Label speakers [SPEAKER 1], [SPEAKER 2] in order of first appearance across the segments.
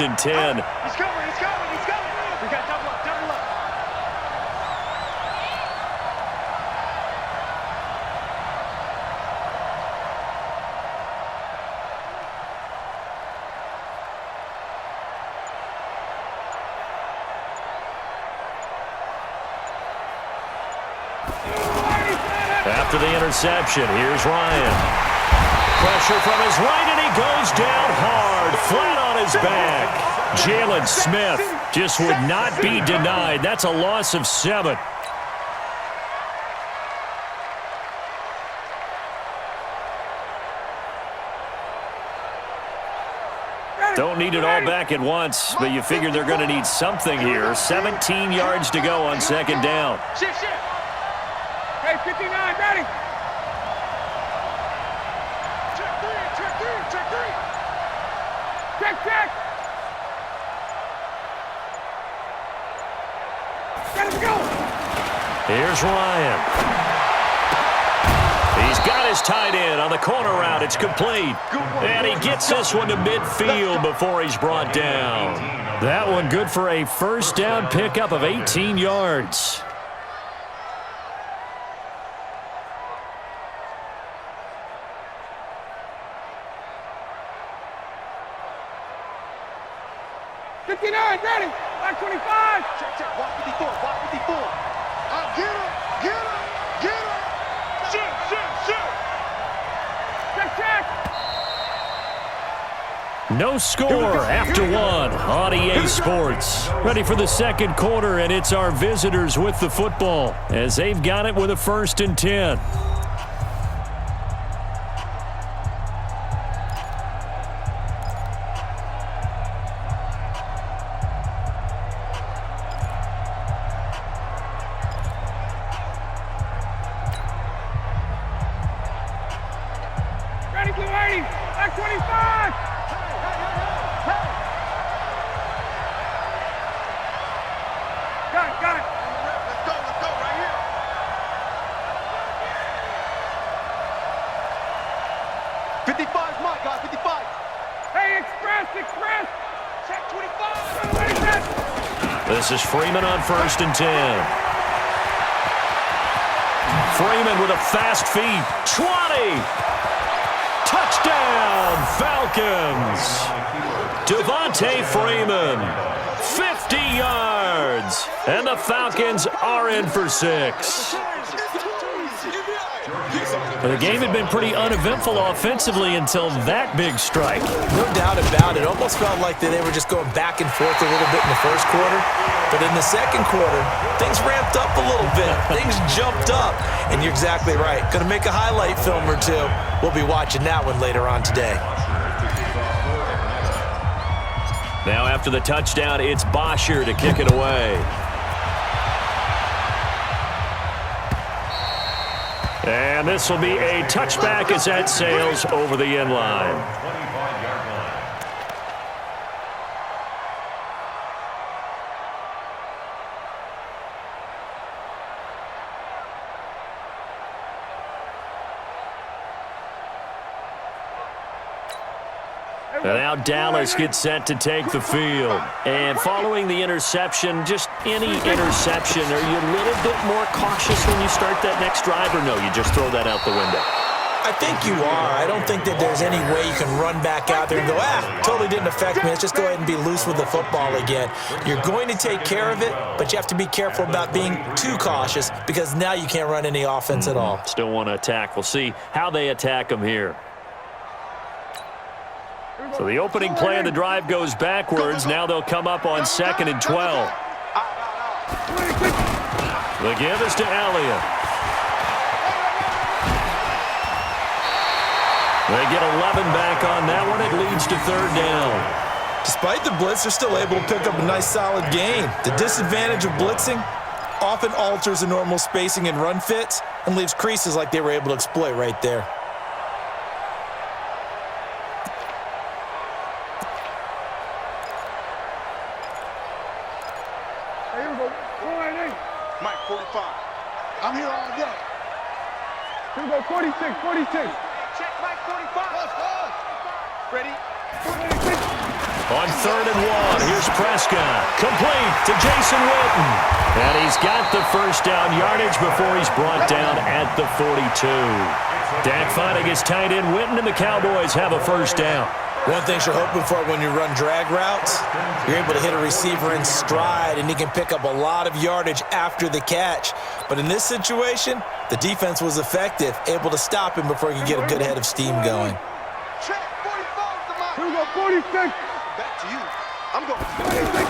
[SPEAKER 1] and 10.
[SPEAKER 2] He's coming, he's coming, he's coming. We got double up, double up.
[SPEAKER 1] After the interception, here's Ryan. Pressure from his right, and he goes down hard, flat on his back. Jalen Smith just would not be denied. That's a loss of 7. Don't need it all back at once, but you figure they're going to need something here. 17 yards to go on second down.
[SPEAKER 2] Shift, shift. Hey, 59, ready. Check 3, check 3, check 3. Check, check. Let him go.
[SPEAKER 1] Here's Ryan. He's got his tight end on the corner route. It's complete. And he gets this one to midfield before he's brought down. That one good for a first down pickup of 18 yards.
[SPEAKER 2] Ready, back 25. Check, check, walk 54, walk 54. Get him, get him, get him. Shoot, shoot, shoot. Check, check.
[SPEAKER 1] No score after 1 on EA Sports. Ready for the second quarter, and it's our visitors with the football as they've got it with a 1st and 10. This is Freeman on 1st and 10. Freeman with a fast feet. 20. Touchdown, Falcons. Devontae Freeman, 50 yards. And the Falcons are in for 6. The game had been pretty uneventful offensively until that big strike.
[SPEAKER 3] No doubt about it. Almost felt like they were just going back and forth a little bit in the first quarter. But in the second quarter, things ramped up a little bit. Things jumped up. And you're exactly right. Going to make a highlight film or two. We'll be watching that one later on today.
[SPEAKER 1] Now after the touchdown, it's Bosher to kick it away. And this will be a touchback as that sails over the end line. And now Dallas gets set to take the field. And following the interception, just any interception, are you a little bit more cautious when you start that next drive, or no, you just throw that out the window?
[SPEAKER 3] I think you are. I don't think that there's any way you can run back out there and go, totally didn't affect me. Let's just go ahead and be loose with the football again. You're going to take care of it, but you have to be careful about being too cautious because now you can't run any offense at all.
[SPEAKER 1] Still want to attack. We'll see how they attack them here. So the opening play of the drive goes backwards. Now they'll come up on 2nd and 12. The give is to Elliott. They get 11 back on that one. It leads to 3rd down.
[SPEAKER 3] Despite the blitz, they're still able to pick up a nice solid gain. The disadvantage of blitzing often alters the normal spacing and run fits and leaves creases like they were able to exploit right there.
[SPEAKER 2] Mike, 45. I'm here all day. Here we go, 46, 46. Check Mike, 45. Ready? 46.
[SPEAKER 1] On 3rd and 1, here's Prescott. Complete to Jason Witten. And he's got the first down yardage before he's brought down at the 42. Dak finding his tight end Witten, and the Cowboys have a first down.
[SPEAKER 3] One thing you're hoping for when you run drag routes, you're able to hit a receiver in stride, and he can pick up a lot of yardage after the catch. But in this situation, the defense was effective, able to stop him before he could get a good head of steam going.
[SPEAKER 2] Check, 45 to my 46. Back to you. I'm going 46.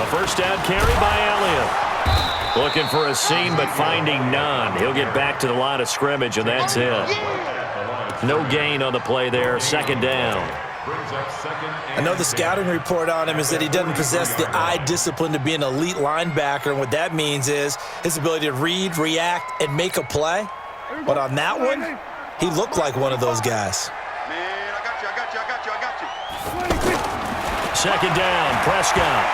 [SPEAKER 1] A first down carry by Elliott. Looking for a seam, but finding none. He'll get back to the line of scrimmage, and that's it. No gain on the play there. Second down.
[SPEAKER 3] I know the scouting report on him is that he doesn't possess the eye discipline to be an elite linebacker, and what that means is his ability to read, react, and make a play. But on that one, he looked like one of those guys.
[SPEAKER 2] Man, I got you.
[SPEAKER 1] Second down, Prescott.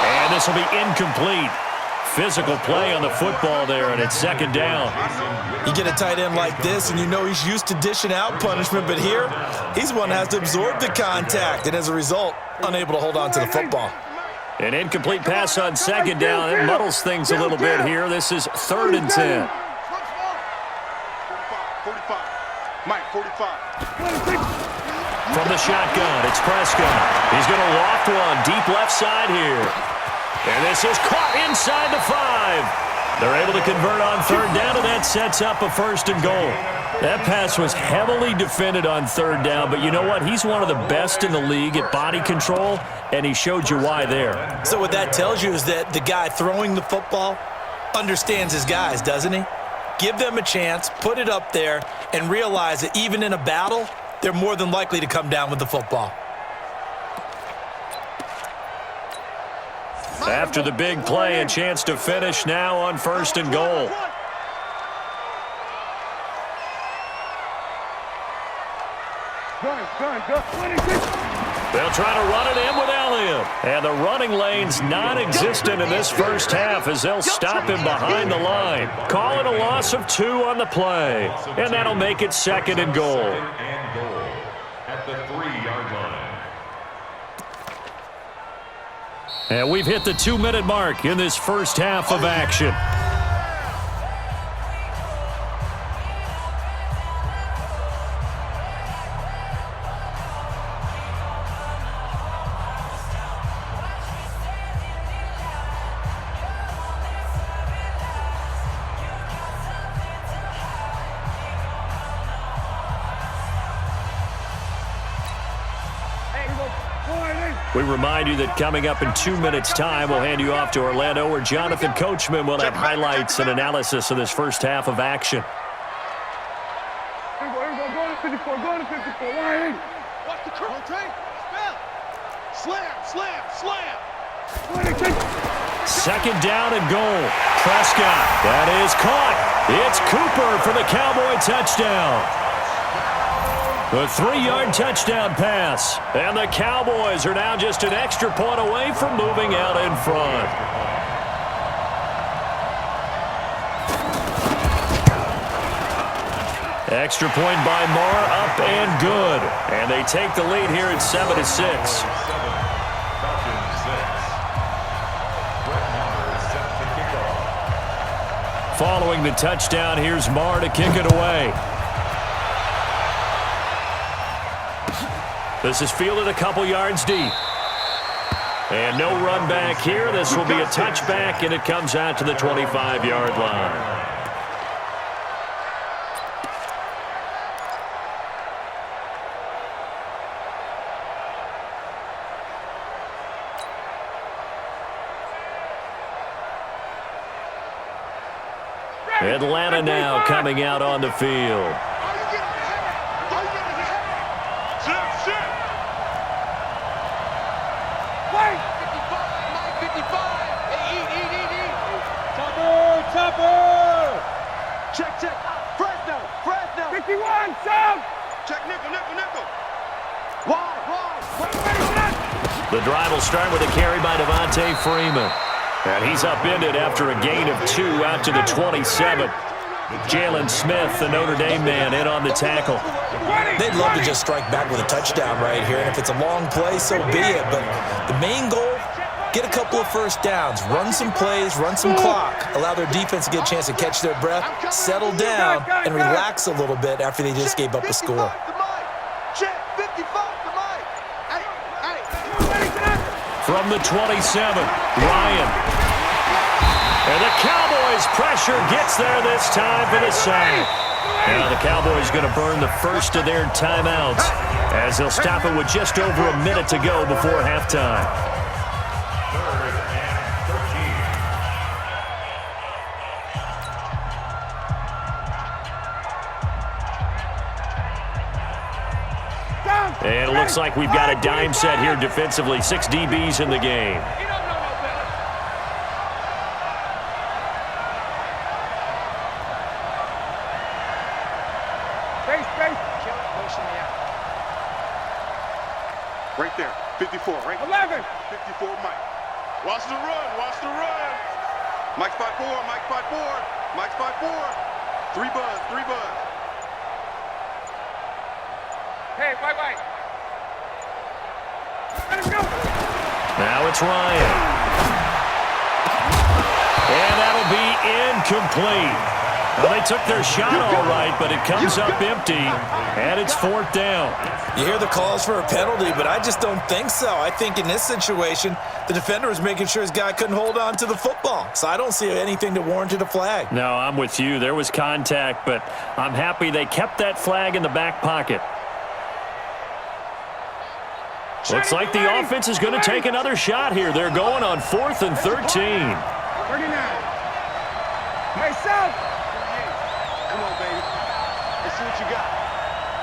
[SPEAKER 1] And this will be incomplete. Physical play on the football there, and it's second down.
[SPEAKER 3] You get a tight end like this, and you know he's used to dishing out punishment, but here, he's the one that has to absorb the contact, and as a result, unable to hold on to the football.
[SPEAKER 1] An incomplete pass on second down. It muddles things a little bit here. This is 3rd and 10.
[SPEAKER 2] 45. Mike, 45.
[SPEAKER 1] From the shotgun, it's Prescott. He's going to loft one deep left side here. And this is caught inside the 5. They're able to convert on 3rd down, and that sets up a 1st and goal. That pass was heavily defended on 3rd down, but you know what? He's one of the best in the league at body control, and he showed you why there.
[SPEAKER 3] So what that tells you is that the guy throwing the football understands his guys, doesn't he? Give them a chance, put it up there, and realize that even in a battle, they're more than likely to come down with the football.
[SPEAKER 1] After the big play, a chance to finish now on 1st and goal. They'll try to run it in with Elliott. And the running lane's non-existent in this first half as they'll stop him behind the line. Call it a loss of 2 on the play. And that'll make it 2nd and goal.
[SPEAKER 4] At the 3-yard line.
[SPEAKER 1] And we've hit the 2-minute mark in this first half of action. We remind you that coming up in 2 minutes' time, we'll hand you off to Orlando, where Jonathan Coachman will have highlights and analysis of this first half of action.
[SPEAKER 2] Go to 54, go to 54. Line in. Watch the curl. Slam, slam, slam. 26.
[SPEAKER 1] Second down and goal. Prescott. That is caught. It's Cooper for the Cowboy touchdown. The 3-yard touchdown pass. And the Cowboys are now just an extra point away from moving out in front. Extra point by Marr, up and good. And they take the lead here at 7-6. Following the touchdown, here's Marr to kick it away. This is fielded a couple yards deep. And no run back here. This will be a touchback, and it comes out to the 25-yard line. Atlanta now coming out on the field.
[SPEAKER 2] Check. Fresno. 51, sub. Check nickel. Wide.
[SPEAKER 1] The drive will start with a carry by Devontae Freeman. And he's upended after a gain of 2 out to the 27. Jalen Smith, the Notre Dame man, in on the tackle.
[SPEAKER 3] They'd love to just strike back with a touchdown right here, and if it's a long play, so be it. But the main goal, get a couple of first downs, run some plays, run some clock, allow their defense to get a chance to catch their breath, settle down, and relax a little bit after they just gave up a score.
[SPEAKER 1] From the 27, Ryan. And the Cowboys' pressure gets there this time for the sack. Now the Cowboys going to burn the first of their timeouts as they'll stop it with just over a minute to go before halftime. And it looks like we've got a dime set here defensively. 6 DBs in the game.
[SPEAKER 2] Right there, 54, right? 11. 54, Mike. Watch the run, watch the run. Mike's by 4, Mike's by 4, Mike's by 4. 3 buzz, 3 buzz. Hey, bye-bye. Let him go.
[SPEAKER 1] Now it's Ryan. And that'll be incomplete. Well, they took their shot all right, but it comes up empty, and it's 4th down.
[SPEAKER 3] You hear the calls for a penalty, but I just don't think so. I think in this situation, the defender was making sure his guy couldn't hold on to the football. So I don't see anything to warrant a flag.
[SPEAKER 1] No, I'm with you. There was contact, but I'm happy they kept that flag in the back pocket. Looks like the offense is going to take another shot here. They're going on 4th and 13.
[SPEAKER 2] 39. Hey, South. Come on, baby. Let's see what you got.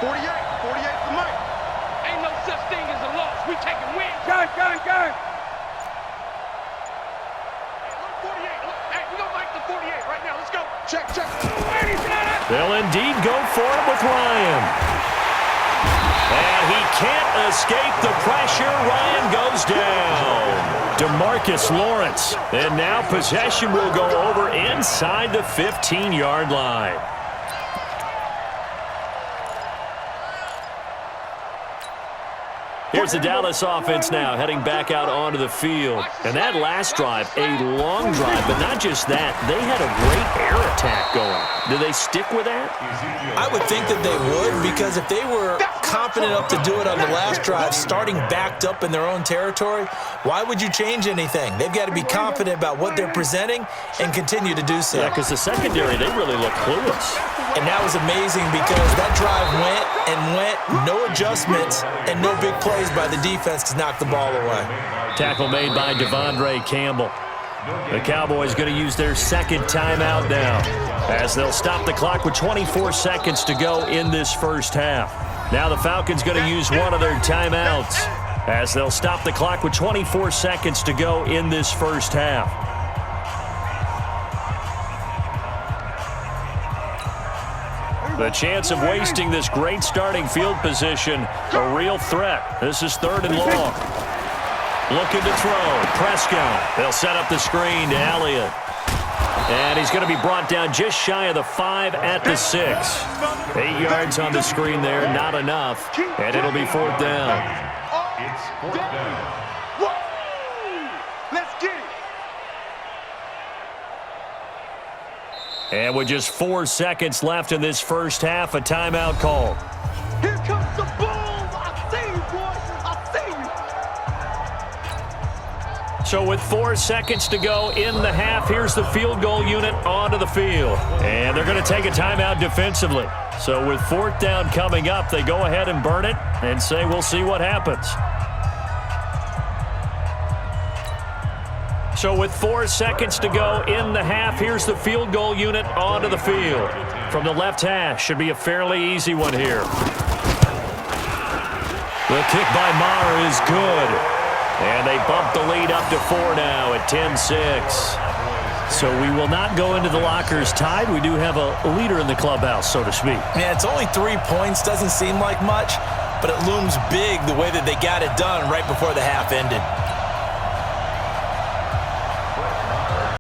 [SPEAKER 2] 48. 48 for Mike. Ain't no such thing as a loss. We taking wins. Gun. Hey, look, 48. Look, hey, we gonna like the 48 right now. Let's go. Check.
[SPEAKER 1] They'll indeed go for it with Ryan. And he can't escape the pressure. Ryan goes down. DeMarcus Lawrence. And now possession will go over inside the 15-yard line. Here's the Dallas offense now heading back out onto the field. And that last drive, a long drive, but not just that. They had a great air attack going. Do they stick with that?
[SPEAKER 3] I would think that they would, because if they were confident enough to do it on the last drive, starting backed up in their own territory, why would you change anything? They've got to be confident about what they're presenting and continue to do so.
[SPEAKER 1] Yeah, because the secondary, they really look clueless.
[SPEAKER 3] And that was amazing because that drive went, no adjustments, and no big plays by the defense to knock the ball away.
[SPEAKER 1] Tackle made by Devondre Campbell. The Cowboys going to use their second timeout now as they'll stop the clock with 24 seconds to go in this first half. Now the Falcons going to use one of their timeouts as they'll stop the clock with 24 seconds to go in this first half. The chance of wasting this great starting field position, a real threat. This is 3rd and long. Looking to throw. Prescott. They'll set up the screen to Elliott. And he's going to be brought down just shy of the 5 at the 6. 8 yards on the screen there, not enough. And it'll be 4th down.
[SPEAKER 4] It's 4th down.
[SPEAKER 2] Let's get it.
[SPEAKER 1] And with just 4 seconds left in this first half, a timeout called.
[SPEAKER 2] Here comes the boom. I see you, boys. I see you.
[SPEAKER 1] So with 4 seconds to go in the half, here's the field goal unit onto the field. And they're going to take a timeout defensively. So with 4th down coming up, they go ahead and burn it and say we'll see what happens. So with 4 seconds to go in the half, here's the field goal unit onto the field. From the left hash, should be a fairly easy one here. The kick by Maher is good. And they bump the lead up to 4 now at 10-6. So we will not go into the lockers tied. We do have a leader in the clubhouse, so to speak.
[SPEAKER 3] Yeah, it's only 3 points. Doesn't seem like much, but it looms big the way that they got it done right before the half ended.